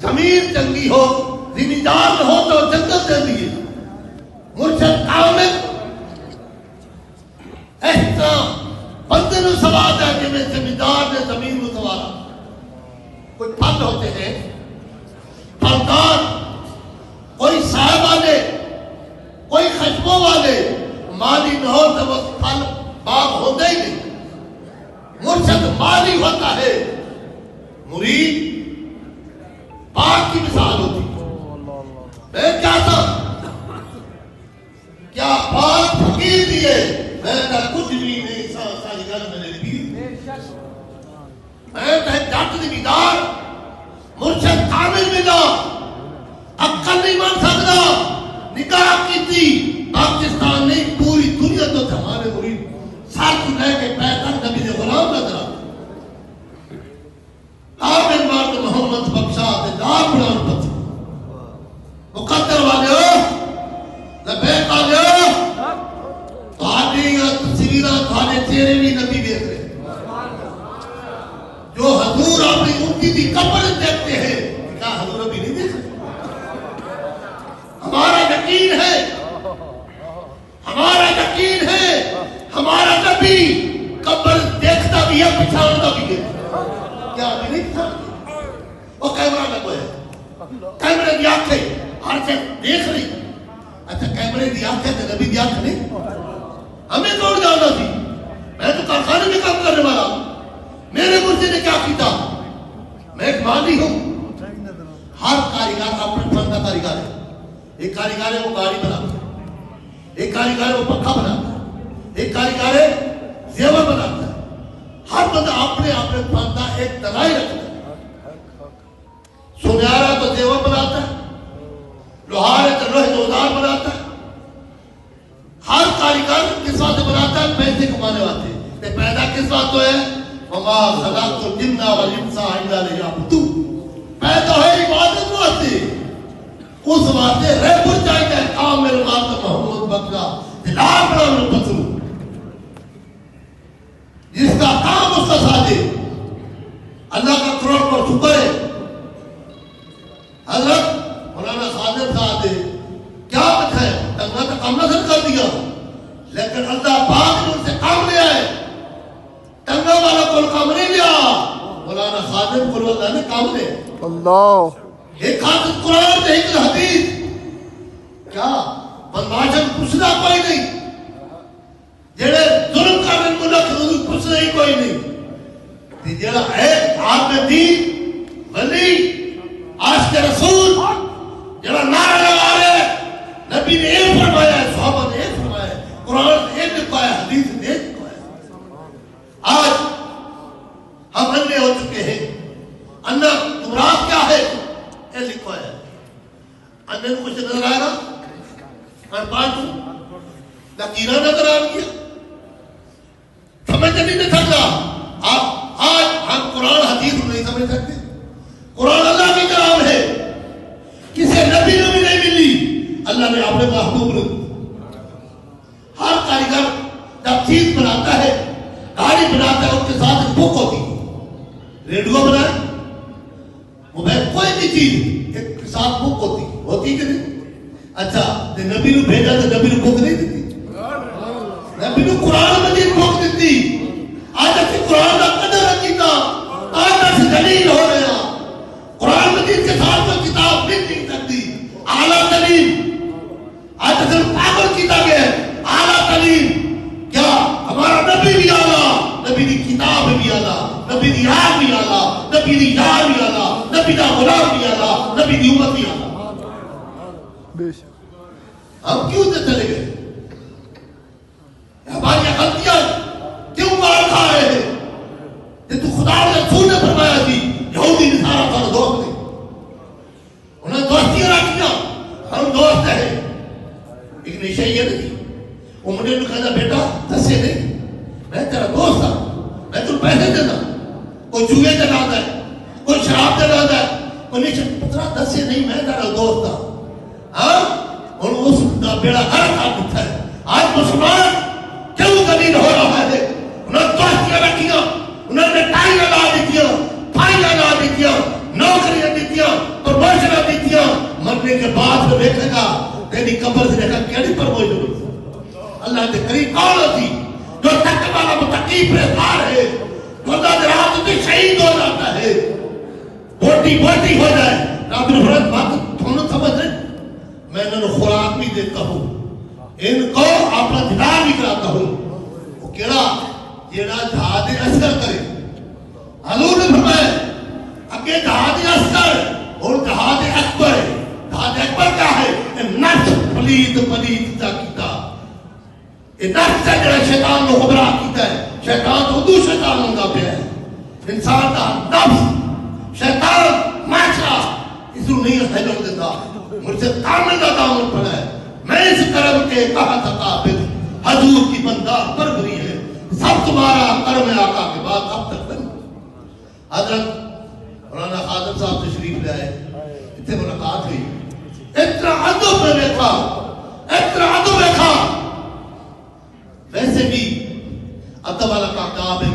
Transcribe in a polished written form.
زمین چنگی ہو زمیندار ہو تو جنت دے دیے مرشد کامل اس طرح بندے نو سواد ہے کہ میں زمیندار نے زمین کو سوارا کوئی پھل ہوتے ہیں پھلدار کوئی سایہ والے کوئی خشبوں والے مالی نہ ہو تو وہ پھل باغ ہوتا ہی نہیں مرشد مالی ہوتا ہے مرید باغ کی مثال ہوتی میں کیا تھا کیا باغ فقیر دیے میں نہ کچھ بھی نہیں ساری گھر میں نے بھی میں کہیں جات زمیندار مرشد کامل ملا عقل نہیں مان سکتا نکاح کی تھی پاکستان نہیں پوری دنیا تو ہمارے مرید ساتھ لے کے پیدا نبی نے غلام نظر آمین مارد محمد بخشا دے دار بڑھان پتہ مقدر والے ہو لبیک والے ہو تھوڑی تصویرہ تھوڑے چہرے بھی نبی دیکھ رہے جو حضور اپنی امتی دی قبر دیکھتے ہیں کیا حضور ابھی نہیں دیکھ سکتے ہمارا یقین ہے ہمارا نبی قبر دیکھتا بھی ہے پچھاڑتا بھی ہے کیا ابھی نہیں پچھاڑتا وہ کیمرہ لگو ہے کیمرے دی آنکھیں ہر سے دیکھ رہی اچھا کیمرے دی آنکھیں تو نبی دی آنکھ نہیں ہمیں کون جانا تھی میں تو کارخانے میں کام کرنے والا میرے مرشد نے کیا کیتا میں ایک مالی ہوں ہر کاریگر اپنے فن کا کاریگر ہے ایک کاریگر ہے وہ گاڑی بناتا ہے ایک کاریگر ہے وہ پنکھا بناتا ہے ایک کاریگر ہے زیور بناتا ہے ہر بندہ اپنے فن کا ایک تنائی رکھتا ہے سنیارا تو زیور بناتا ہے لوہار ہے تو لوہے دوزار بناتا ہے ہر کاریگر کس واسطے بناتا ہے پیسے کمانے واسطے پیدا کس بات تو ہے وما خلقت الجن والانس الا ليعبدون پیدا ہے عبادت واسطے اس واسطے رہبر چاہیے کام میرے مالک محمد بکرا دلال بڑا میں پتھر جس کا کام اس کا ساتھ اللہ کا کروڑ پر شکر ہے حضرت مولانا خادم صاحب نے کیا بتایا تنگا تو کام نہ کر دیا لیکن اللہ پاک نے ان سے کام لیا ہے تنگا والا کول کام نہیں لیا مولانا خادم کو اللہ نے کام لیا اللہ ایک خادم قرآن سے ایک حدیث کیا بدماشن پوچھنا کوئی نہیں جڑے ظلم کرنے ملک حضور پوچھنا ہی کوئی نہیں جڑا ہے عالم دین ولی عاشق رسول جڑا نعرہ لگا رہے نبی نے یہ فرمایا ہے صحابہ نے یہ فرمایا ہے قرآن نے یہ لکھا ہے حدیث نے یہ لکھا ہے آج ہم اندھے ہو چکے ہیں اندھا گمراہ کیا ہے یہ لکھا ہے اندھے کو کچھ نظر آئے گا انپان کو لکیرہ نظر آ گیا سمجھ نہیں سکتا آپ آج ہم قرآن حدیث نہیں سمجھ سکتے قرآن اللہ کی کلام ہے کسی نبی نے بھی نہیں ملی اللہ نے اپنے محبوب نے ہر کاریگر جب چیز بناتا ہے گاڑی بناتا ہے اس کے ساتھ ایک بک ہوتی ہے ریڈیو بنائے موبائل کوئی بھی چیز ایک کے ساتھ بک ہوتی کہ نہیں اچھا نبی نے بھیجا تو نبی نے بک نہیں دیتی نبی نے قرآن مجید بک دیتی آج اسی قرآن کا قدر رکھیتا آج ایسے دلیل ہو رہے ہیں قرآن مجید کے ساتھ کوئی کتاب لکھ نہیں سکتی اعلیٰ تعلیم آج اصل پاگل کیتا گیا ہے اعلیٰ تعلیم کیا ہمارا نبی بھی اعلیٰ نبی کی کتاب بھی اعلیٰ نبی کی یاد بھی اعلیٰ نبی کی یاد بھی اعلیٰ نبی کا غلام بھی اعلیٰ نبی کی امت بھی اعلیٰ ہم کیوں سے چلے گئے ہماری غلطیاں کیوں مار کھا رہے ہیں یہ تو خدا نے رسول نے فرمایا تھی یہودی نصارہ کا دوست تھے انہیں دوستیاں رکھیاں ہم دوست ہیں ایک نشائیت تھی وہ مجھے نے کہا بیٹا دسے نہیں میں تیرا دوست ہوں میں تم پیسے دینا کوئی جوئے دلاتا ہے کوئی شراب دلاتا ہے کوئی نہیں پترا دسے نہیں میں تیرا دوست ہوں ہاں اور اس کا بیڑا گھر کھا اٹھا ہے آج مسلمان کیوں دلیل ہو رہا ہے انہیں دوستیاں رکھیاں انہوں نے ٹائی لگا دی دیا پھائی لگا دی دیا نوکریاں دی دیا تو مرنے کے بعد پھر دیکھے گا تیری قبر سے دیکھا کیڑی پر موجود اللہ کے قریب کون ہوتی جو تقوی والا متقی پرہیزگار ہے جو اللہ کے راہ میں شہید ہو جاتا ہے بوٹی ہو جائے رب نے فرمایا بات تھوڑا سمجھ رہے میں انہوں خوراک بھی دیتا ہوں ان کو اپنا دیدار بھی کراتا ہوں وہ کیڑا جیڑا جہاد اصغر کرے حضور نے فرمایا اگے جہاد اصغر اور جہاد اکبر ہے جہاد اکبر کیا ہے نفس پلید کا کیتا یہ نفس ہے جڑا شیطان کو گمراہ کیتا ہے شیطان تو دو شیطان ہوندا پیا ہے انسان کا نفس شیطان معاشرہ اس کو نہیں ہلن دیتا مجھ سے کامل کا دامن پڑا ہے میں اس کرم کے کہا تھا قابل حضور کی بندہ پروری ہے سب تمہارا کرم آقا کے بعد اب تک بن حضرت مولانا خادم صاحب تشریف لے آئے اتنے ملاقات ہوئی اتنا ادب میں دیکھا اتنا ادب دیکھا ویسے بھی ادب والا کا کام ہے